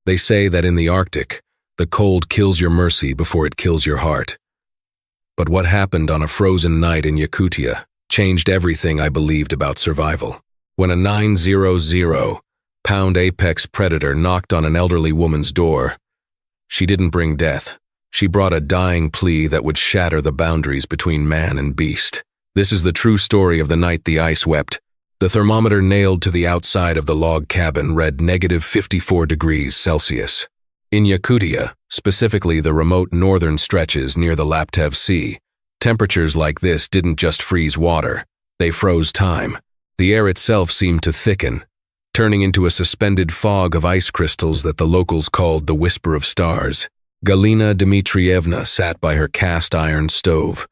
They say that in the Arctic, the cold kills your mercy before it kills your heart. But what happened on a frozen night in Yakutia changed everything I believed about survival. When a 900-pound apex predator knocked on an elderly woman's door, she didn't bring death. She brought a dying plea that would shatter the boundaries between man and beast. This is the true story of the night the ice wept. The thermometer nailed to the outside of the log cabin read -54 degrees Celsius. In Yakutia, specifically the remote northern stretches near the Laptev Sea, temperatures like this didn't just freeze water, they froze time. The air itself seemed to thicken, turning into a suspended fog of ice crystals that the locals called the Whisper of Stars. Galina Dmitrievna sat by her cast-iron stove,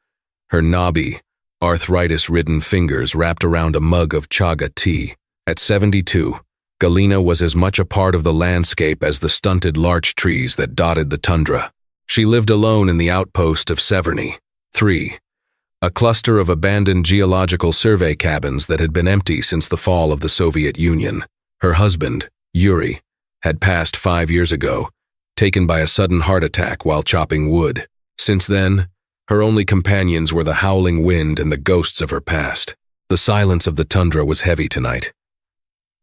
her knobby, arthritis-ridden fingers wrapped around a mug of chaga tea. At 72, Galina was as much a part of the landscape as the stunted larch trees that dotted the tundra. She lived alone in the outpost of Severny, 3, a cluster of abandoned geological survey cabins that had been empty since the fall of the Soviet Union. Her husband, Yuri, had passed 5 years ago, taken by a sudden heart attack while chopping wood. Since then, her only companions were the howling wind and the ghosts of her past. The silence of the tundra was heavy tonight.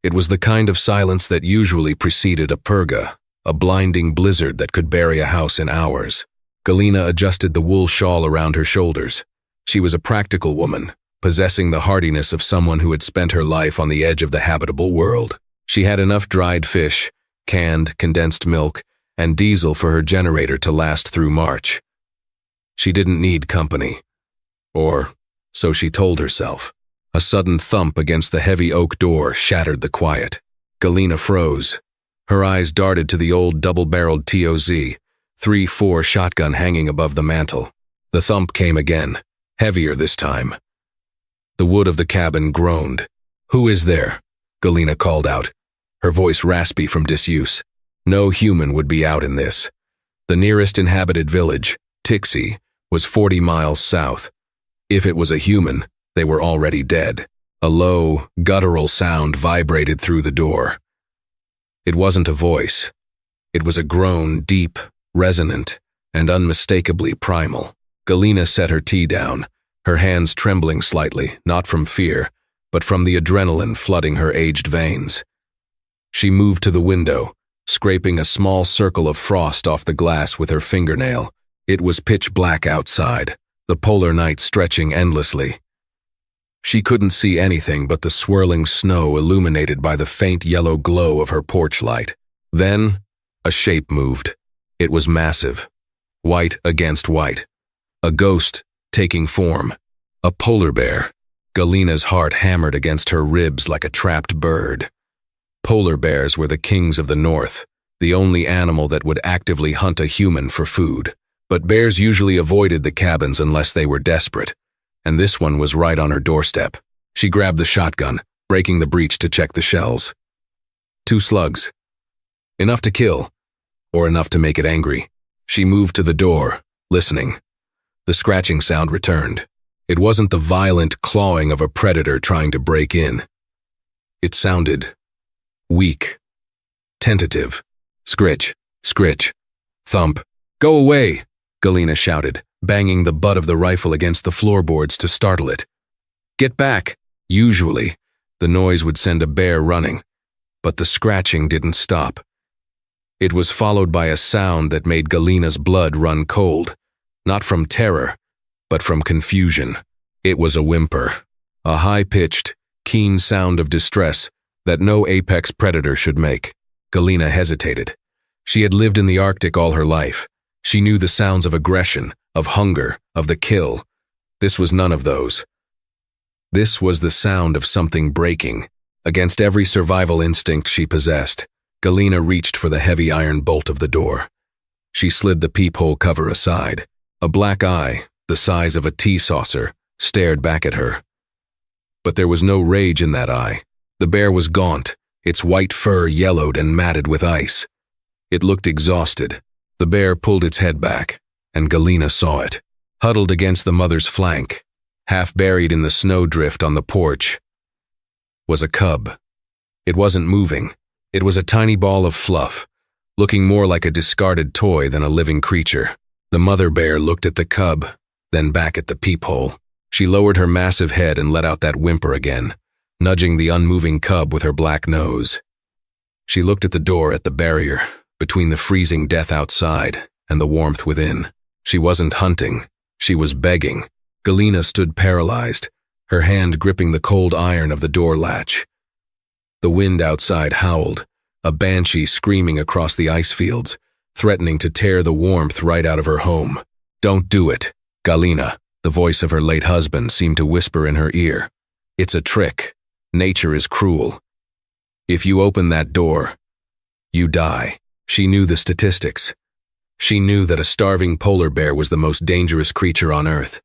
It was the kind of silence that usually preceded a purga, a blinding blizzard that could bury a house in hours. Galina adjusted the wool shawl around her shoulders. She was a practical woman, possessing the hardiness of someone who had spent her life on the edge of the habitable world. She had enough dried fish, canned, condensed milk, and diesel for her generator to last through March. She didn't need company. Or, so she told herself. A sudden thump against the heavy oak door shattered the quiet. Galina froze. Her eyes darted to the old double-barreled TOZ, 3-4 shotgun hanging above the mantel. The thump came again, heavier this time. The wood of the cabin groaned. "Who is there?" Galina called out, her voice raspy from disuse. No human would be out in this. The nearest inhabited village, Tixi, was 40 miles south. If it was a human, they were already dead. A low, guttural sound vibrated through the door. It wasn't a voice. It was a groan, deep, resonant, and unmistakably primal. Galina set her tea down, her hands trembling slightly, not from fear, but from the adrenaline flooding her aged veins. She moved to the window, scraping a small circle of frost off the glass with her fingernail. It was pitch black outside, the polar night stretching endlessly. She couldn't see anything but the swirling snow illuminated by the faint yellow glow of her porch light. Then, a shape moved. It was massive, white against white. A ghost taking form. A polar bear. Galina's heart hammered against her ribs like a trapped bird. Polar bears were the kings of the north, the only animal that would actively hunt a human for food. But bears usually avoided the cabins unless they were desperate, and this one was right on her doorstep. She grabbed the shotgun, breaking the breech to check the shells. 2 slugs. Enough to kill, or enough to make it angry. She moved to the door, listening. The scratching sound returned. It wasn't the violent clawing of a predator trying to break in. It sounded weak, tentative. Scritch, scritch, thump. "Go away!" Galina shouted, banging the butt of the rifle against the floorboards to startle it. "Get back!" Usually, the noise would send a bear running, but the scratching didn't stop. It was followed by a sound that made Galina's blood run cold, not from terror, but from confusion. It was a whimper, a high-pitched, keen sound of distress that no apex predator should make. Galina hesitated. She had lived in the Arctic all her life. She knew the sounds of aggression, of hunger, of the kill. This was none of those. This was the sound of something breaking. Against every survival instinct she possessed, Galina reached for the heavy iron bolt of the door. She slid the peephole cover aside. A black eye, the size of a tea saucer, stared back at her. But there was no rage in that eye. The bear was gaunt, its white fur yellowed and matted with ice. It looked exhausted. The bear pulled its head back, and Galina saw it. Huddled against the mother's flank, half buried in the snowdrift on the porch, was a cub. It wasn't moving. It was a tiny ball of fluff, looking more like a discarded toy than a living creature. The mother bear looked at the cub, then back at the peephole. She lowered her massive head and let out that whimper again, nudging the unmoving cub with her black nose. She looked at the door at the barrier, between the freezing death outside and the warmth within. She wasn't hunting, she was begging. Galina stood paralyzed, her hand gripping the cold iron of the door latch. The wind outside howled, a banshee screaming across the ice fields, threatening to tear the warmth right out of her home. "Don't do it, Galina," the voice of her late husband seemed to whisper in her ear. "It's a trick. Nature is cruel. If you open that door, you die." She knew the statistics. She knew that a starving polar bear was the most dangerous creature on Earth.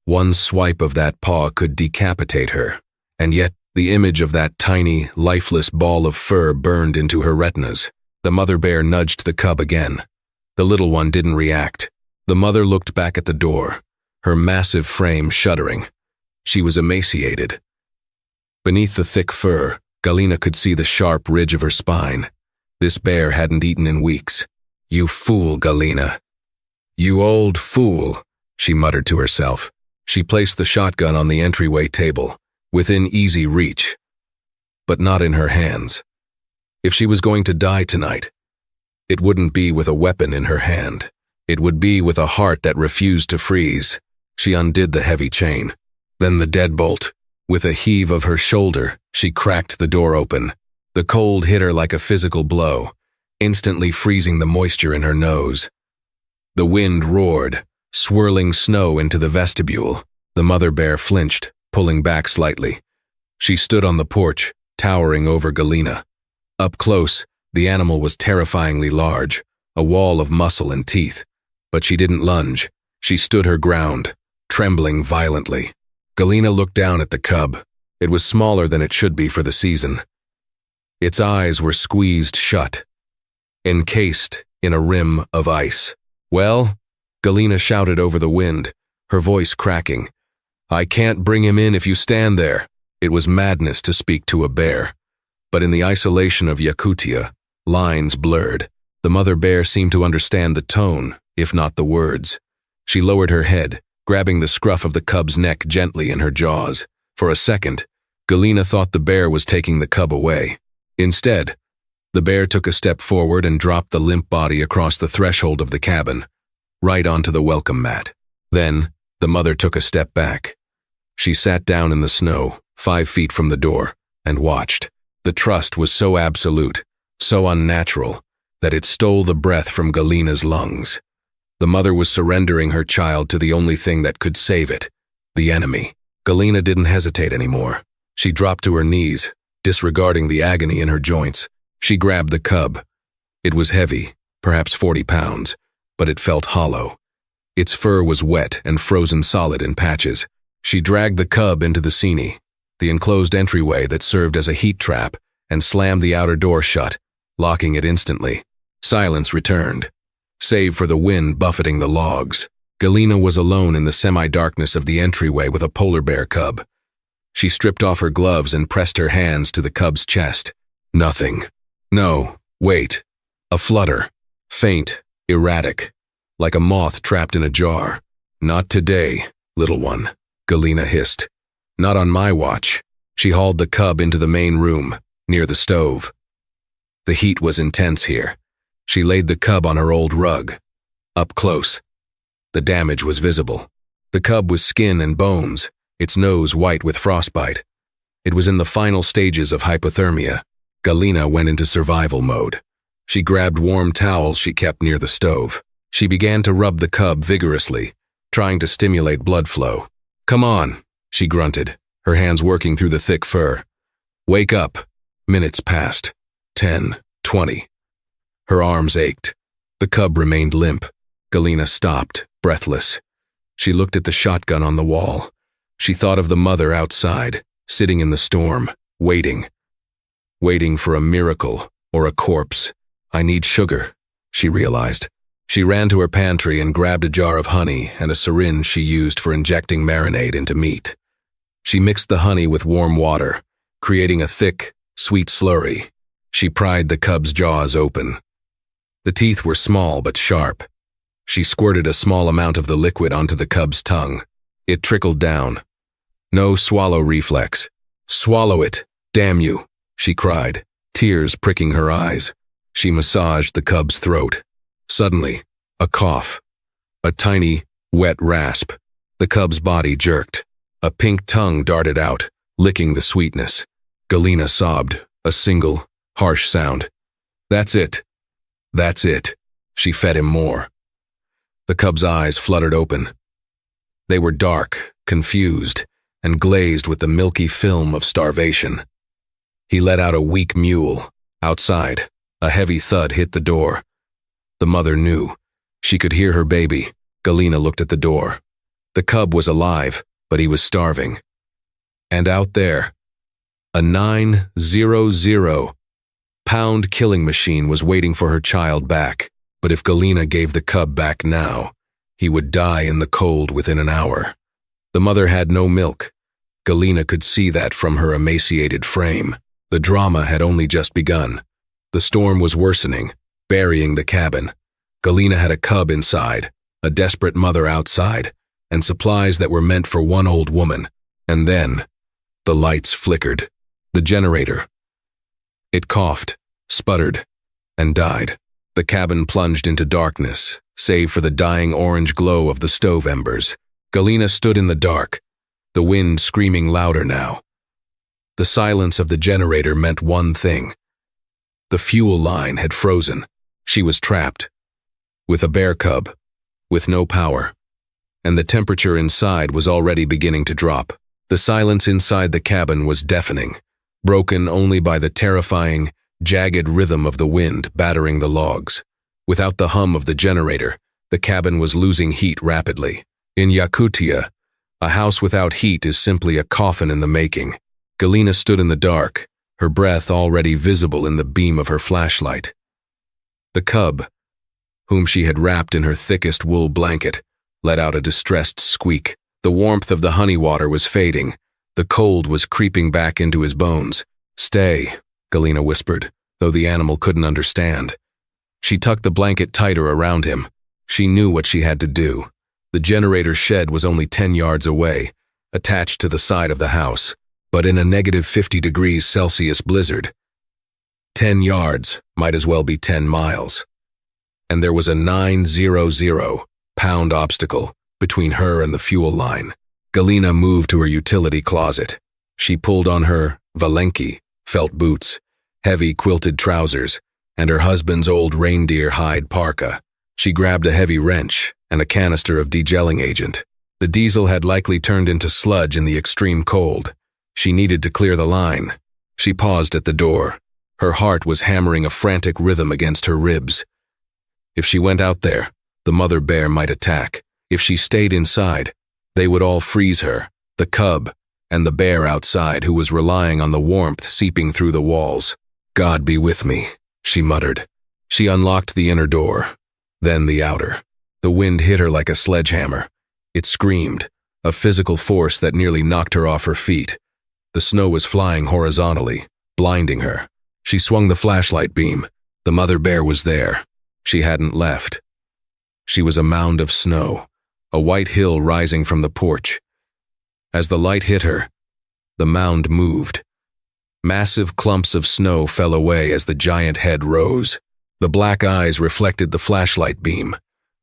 One swipe of that paw could decapitate her, and yet the image of that tiny, lifeless ball of fur burned into her retinas. The mother bear nudged the cub again. The little one didn't react. The mother looked back at the door, her massive frame shuddering. She was emaciated. Beneath the thick fur, Galina could see the sharp ridge of her spine. This bear hadn't eaten in weeks. "You fool, Galina. You old fool," she muttered to herself. She placed the shotgun on the entryway table, within easy reach, but not in her hands. If she was going to die tonight, it wouldn't be with a weapon in her hand. It would be with a heart that refused to freeze. She undid the heavy chain, then the deadbolt. With a heave of her shoulder, she cracked the door open. The cold hit her like a physical blow, instantly freezing the moisture in her nose. The wind roared, swirling snow into the vestibule. The mother bear flinched, pulling back slightly. She stood on the porch, towering over Galina. Up close, the animal was terrifyingly large, a wall of muscle and teeth. But she didn't lunge. She stood her ground, trembling violently. Galina looked down at the cub. It was smaller than it should be for the season. Its eyes were squeezed shut, encased in a rim of ice. "Well?" Galina shouted over the wind, her voice cracking. "I can't bring him in if you stand there." It was madness to speak to a bear. But in the isolation of Yakutia, lines blurred. The mother bear seemed to understand the tone, if not the words. She lowered her head, grabbing the scruff of the cub's neck gently in her jaws. For a second, Galina thought the bear was taking the cub away. Instead, the bear took a step forward and dropped the limp body across the threshold of the cabin, right onto the welcome mat. Then, the mother took a step back. She sat down in the snow, 5 feet from the door, and watched. The trust was so absolute, so unnatural, that it stole the breath from Galina's lungs. The mother was surrendering her child to the only thing that could save it, the enemy. Galina didn't hesitate anymore. She dropped to her knees, disregarding the agony in her joints. She grabbed the cub. It was heavy, perhaps 40 pounds, but it felt hollow. Its fur was wet and frozen solid in patches. She dragged the cub into the sini, the enclosed entryway that served as a heat trap, and slammed the outer door shut, locking it instantly. Silence returned, save for the wind buffeting the logs. Galina was alone in the semi-darkness of the entryway with a polar bear cub. She stripped off her gloves and pressed her hands to the cub's chest. Nothing. No, wait. A flutter. Faint, erratic, like a moth trapped in a jar. "Not today, little one," Galina hissed. "Not on my watch." She hauled the cub into the main room, near the stove. The heat was intense here. She laid the cub on her old rug. Up close, the damage was visible. The cub was skin and bones, its nose white with frostbite. It was in the final stages of hypothermia. Galina went into survival mode. She grabbed warm towels she kept near the stove. She began to rub the cub vigorously, trying to stimulate blood flow. "Come on," she grunted, her hands working through the thick fur. "Wake up." Minutes passed. 10, 20. Her arms ached. The cub remained limp. Galina stopped, breathless. She looked at the shotgun on the wall. She thought of the mother outside, sitting in the storm, waiting. Waiting for a miracle or a corpse. "I need sugar," she realized. She ran to her pantry and grabbed a jar of honey and a syringe she used for injecting marinade into meat. She mixed the honey with warm water, creating a thick, sweet slurry. She pried the cub's jaws open. The teeth were small but sharp. She squirted a small amount of the liquid onto the cub's tongue. It trickled down. No swallow reflex. "Swallow it, damn you," she cried, tears pricking her eyes. She massaged the cub's throat. Suddenly, a cough. A tiny, wet rasp. The cub's body jerked. A pink tongue darted out, licking the sweetness. Galina sobbed, a single, harsh sound. "That's it. That's it." She fed him more. The cub's eyes fluttered open. They were dark, confused, and glazed with the milky film of starvation. He let out a weak mewl. Outside, a heavy thud hit the door. The mother knew. She could hear her baby. Galina looked at the door. The cub was alive, but he was starving. And out there, a 900-pound killing machine was waiting for her child back. But if Galina gave the cub back now, he would die in the cold within an hour. The mother had no milk. Galina could see that from her emaciated frame. The drama had only just begun. The storm was worsening, burying the cabin. Galina had a cub inside, a desperate mother outside, and supplies that were meant for one old woman. And then, the lights flickered. The generator. It coughed, sputtered, and died. The cabin plunged into darkness, save for the dying orange glow of the stove embers. Galina stood in the dark, the wind screaming louder now. The silence of the generator meant one thing. The fuel line had frozen. She was trapped. With a bear cub. With no power. And the temperature inside was already beginning to drop. The silence inside the cabin was deafening, broken only by the terrifying, jagged rhythm of the wind battering the logs. Without the hum of the generator, the cabin was losing heat rapidly. In Yakutia, a house without heat is simply a coffin in the making. Galina stood in the dark, her breath already visible in the beam of her flashlight. The cub, whom she had wrapped in her thickest wool blanket, let out a distressed squeak. The warmth of the honey water was fading. The cold was creeping back into his bones. "Stay," Galina whispered, though the animal couldn't understand. She tucked the blanket tighter around him. She knew what she had to do. The generator shed was only 10 yards away, attached to the side of the house, but in a negative 50 degrees Celsius blizzard. 10 yards might as well be 10 miles. And there was a 900-pound obstacle between her and the fuel line. Galina moved to her utility closet. She pulled on her Valenki felt boots, heavy quilted trousers, and her husband's old reindeer hide parka. She grabbed a heavy wrench and a canister of degelling agent. The diesel had likely turned into sludge in the extreme cold. She needed to clear the line. She paused at the door. Her heart was hammering a frantic rhythm against her ribs. If she went out there, the mother bear might attack. If she stayed inside, they would all freeze her, the cub, and the bear outside who was relying on the warmth seeping through the walls. "God be with me," she muttered. She unlocked the inner door, then the outer. The wind hit her like a sledgehammer. It screamed, a physical force that nearly knocked her off her feet. The snow was flying horizontally, blinding her. She swung the flashlight beam. The mother bear was there. She hadn't left. She was a mound of snow, a white hill rising from the porch. As the light hit her, the mound moved. Massive clumps of snow fell away as the giant head rose. The black eyes reflected the flashlight beam,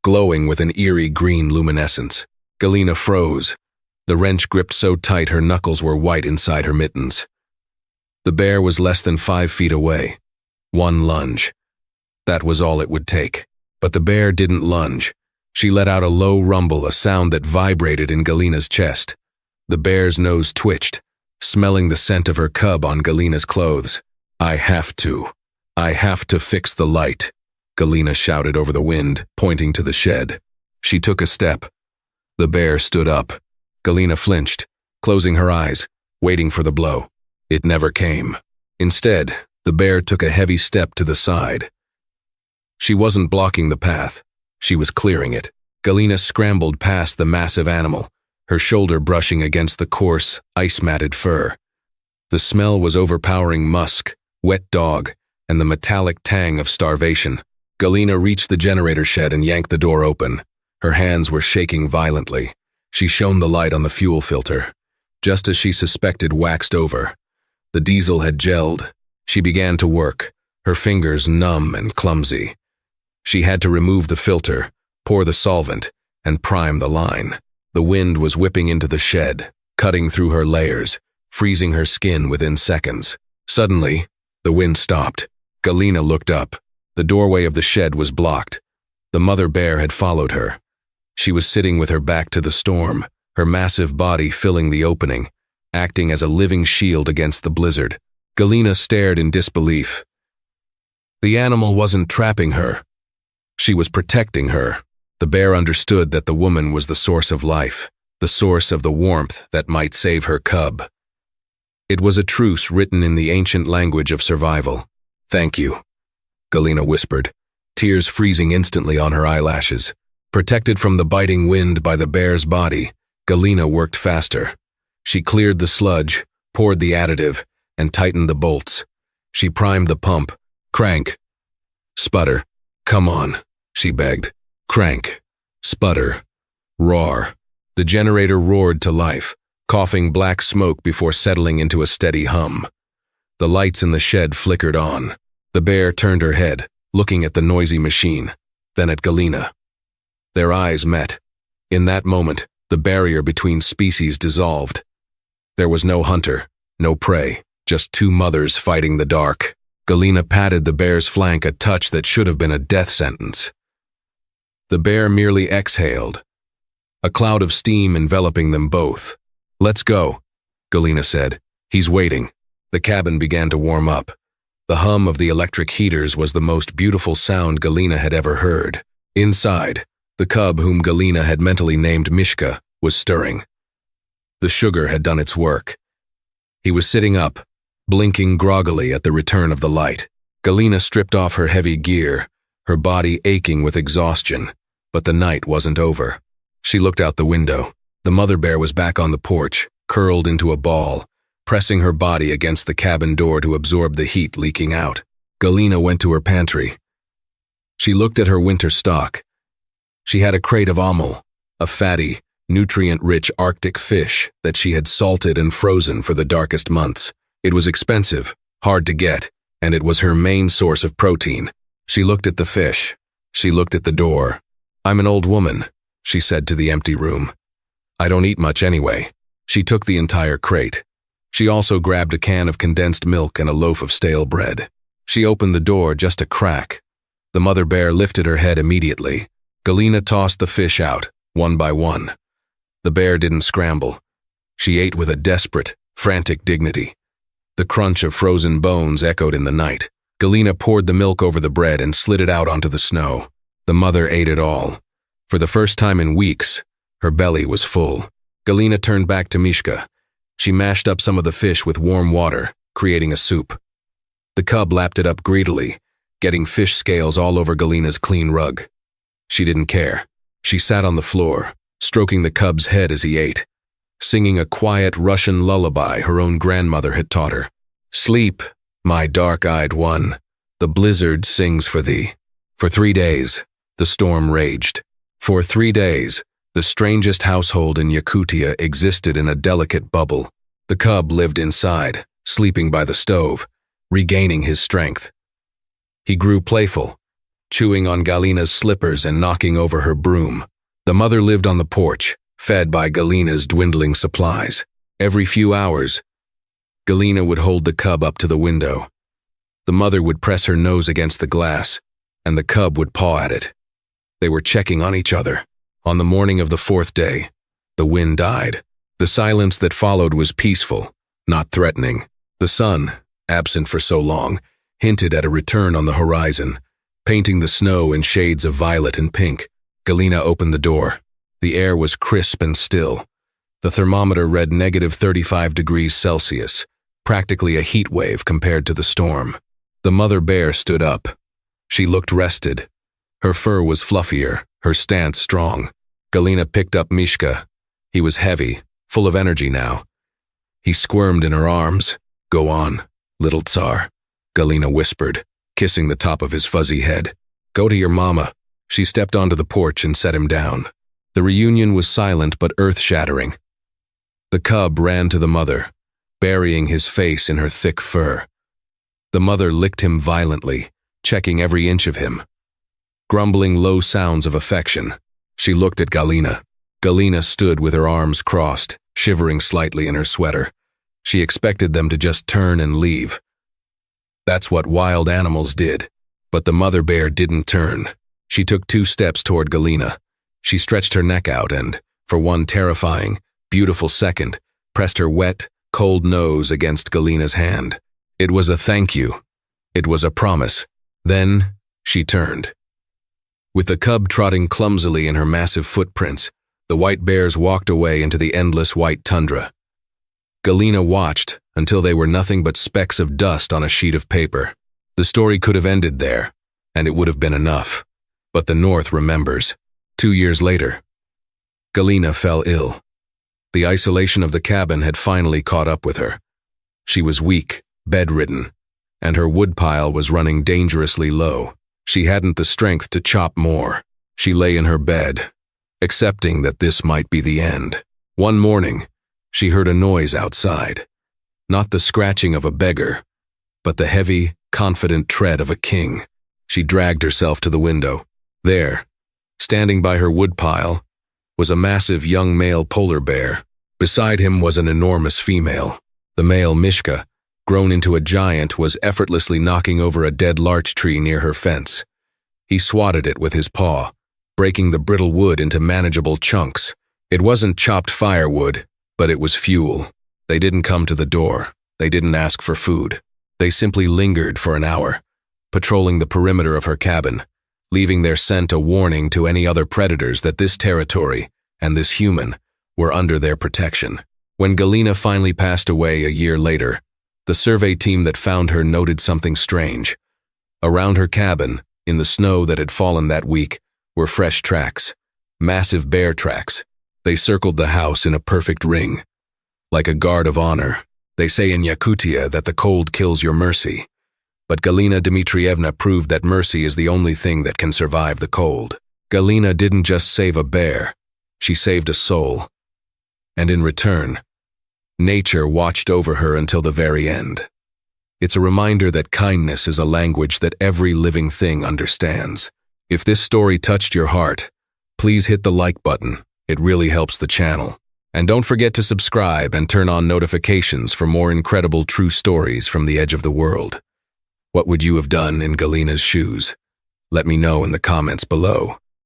glowing with an eerie green luminescence. Galina froze. The wrench gripped so tight her knuckles were white inside her mittens. The bear was less than 5 feet away. One lunge. That was all it would take. But the bear didn't lunge. She let out a low rumble, a sound that vibrated in Galina's chest. The bear's nose twitched, smelling the scent of her cub on Galina's clothes. I have to fix the light," Galina shouted over the wind, pointing to the shed. She took a step. The bear stood up. Galina flinched, closing her eyes, waiting for the blow. It never came. Instead, the bear took a heavy step to the side. She wasn't blocking the path. She was clearing it. Galina scrambled past the massive animal, her shoulder brushing against the coarse, ice-matted fur. The smell was overpowering musk, wet dog, and the metallic tang of starvation. Galina reached the generator shed and yanked the door open. Her hands were shaking violently. She shone the light on the fuel filter. Just as she suspected, waxed over. The diesel had gelled. She began to work, her fingers numb and clumsy. She had to remove the filter, pour the solvent, and prime the line. The wind was whipping into the shed, cutting through her layers, freezing her skin within seconds. Suddenly, the wind stopped. Galina looked up. The doorway of the shed was blocked. The mother bear had followed her. She was sitting with her back to the storm, her massive body filling the opening, acting as a living shield against the blizzard. Galina stared in disbelief. The animal wasn't trapping her. She was protecting her. The bear understood that the woman was the source of life, the source of the warmth that might save her cub. It was a truce written in the ancient language of survival. "Thank you," Galina whispered, tears freezing instantly on her eyelashes. Protected from the biting wind by the bear's body, Galina worked faster. She cleared the sludge, poured the additive, and tightened the bolts. She primed the pump. Crank. Sputter. "Come on," she begged. Crank. Sputter. Roar. The generator roared to life, coughing black smoke before settling into a steady hum. The lights in the shed flickered on. The bear turned her head, looking at the noisy machine, then at Galina. Their eyes met. In that moment, the barrier between species dissolved. There was no hunter, no prey, just two mothers fighting the dark. Galina patted the bear's flank, a touch that should have been a death sentence. The bear merely exhaled, a cloud of steam enveloping them both. "Let's go," Galina said. "He's waiting." The cabin began to warm up. The hum of the electric heaters was the most beautiful sound Galina had ever heard. Inside, the cub whom Galina had mentally named Mishka was stirring. The sugar had done its work. He was sitting up, blinking groggily at the return of the light. Galina stripped off her heavy gear, her body aching with exhaustion, but the night wasn't over. She looked out the window. The mother bear was back on the porch, curled into a ball, pressing her body against the cabin door to absorb the heat leaking out. Galina went to her pantry. She looked at her winter stock. She had a crate of ommel, a fatty, nutrient-rich Arctic fish that she had salted and frozen for the darkest months. It was expensive, hard to get, and it was her main source of protein. She looked at the fish. She looked at the door. "I'm an old woman," she said to the empty room. "I don't eat much anyway." She took the entire crate. She also grabbed a can of condensed milk and a loaf of stale bread. She opened the door just a crack. The mother bear lifted her head immediately. Galina tossed the fish out, one by one. The bear didn't scramble. She ate with a desperate, frantic dignity. The crunch of frozen bones echoed in the night. Galina poured the milk over the bread and slid it out onto the snow. The mother ate it all. For the first time in weeks, her belly was full. Galina turned back to Mishka. She mashed up some of the fish with warm water, creating a soup. The cub lapped it up greedily, getting fish scales all over Galina's clean rug. She didn't care. She sat on the floor, stroking the cub's head as he ate, singing a quiet Russian lullaby her own grandmother had taught her. "Sleep, my dark-eyed one, the blizzard sings for thee." For 3 days, the storm raged. For 3 days, the strangest household in Yakutia existed in a delicate bubble. The cub lived inside, sleeping by the stove, regaining his strength. He grew playful, chewing on Galina's slippers and knocking over her broom. The mother lived on the porch, fed by Galina's dwindling supplies. Every few hours, Galina would hold the cub up to the window. The mother would press her nose against the glass, and the cub would paw at it. They were checking on each other. On the morning of the 4th day, the wind died. The silence that followed was peaceful, not threatening. The sun, absent for so long, hinted at a return on the horizon, painting the snow in shades of violet and pink. Galina opened the door. The air was crisp and still. The thermometer read -35 degrees Celsius, practically a heat wave compared to the storm. The mother bear stood up. She looked rested. Her fur was fluffier, her stance strong. Galina picked up Mishka. He was heavy, full of energy now. He squirmed in her arms. "Go on, little Tsar," Galina whispered, kissing the top of his fuzzy head. Go to your mama." She stepped onto the porch and set him down. The reunion was silent but earth-shattering. The cub ran to the mother, burying his face in her thick fur. The mother licked him violently, checking every inch of him. Grumbling low sounds of affection, she looked at Galina. Galina stood with her arms crossed, shivering slightly in her sweater. She expected them to just turn and leave. That's what wild animals did. But the mother bear didn't turn. She took 2 steps toward Galina. She stretched her neck out and, for one terrifying, beautiful second, pressed her wet, cold nose against Galina's hand. It was a thank you. It was a promise. Then, she turned. With the cub trotting clumsily in her massive footprints, the white bears walked away into the endless white tundra. Galina watched until they were nothing but specks of dust on a sheet of paper. The story could have ended there, and it would have been enough. But the North remembers. 2 years later, Galina fell ill. The isolation of the cabin had finally caught up with her. She was weak, bedridden, and her woodpile was running dangerously low. She hadn't the strength to chop more. She lay in her bed, accepting that this might be the end. One morning, she heard a noise outside. Not the scratching of a beggar, but the heavy, confident tread of a king. She dragged herself to the window. There, standing by her woodpile, was a massive young male polar bear. Beside him was an enormous female. The male, Mishka, grown into a giant, was effortlessly knocking over a dead larch tree near her fence. He swatted it with his paw, breaking the brittle wood into manageable chunks. It wasn't chopped firewood, but it was fuel. They didn't come to the door. They didn't ask for food. They simply lingered for an hour, patrolling the perimeter of her cabin, leaving their scent a warning to any other predators that this territory and this human were under their protection. When Galina finally passed away a year later, the survey team that found her noted something strange. Around her cabin, in the snow that had fallen that week, were fresh tracks, massive bear tracks. They circled the house in a perfect ring, like a guard of honor. They say in Yakutia that the cold kills your mercy. But Galina Dmitrievna proved that mercy is the only thing that can survive the cold. Galina didn't just save a bear, she saved a soul. And in return, nature watched over her until the very end. It's a reminder that kindness is a language that every living thing understands. If this story touched your heart, please hit the like button. It really helps the channel. And don't forget to subscribe and turn on notifications for more incredible true stories from the edge of the world. What would you have done in Galina's shoes? Let me know in the comments below.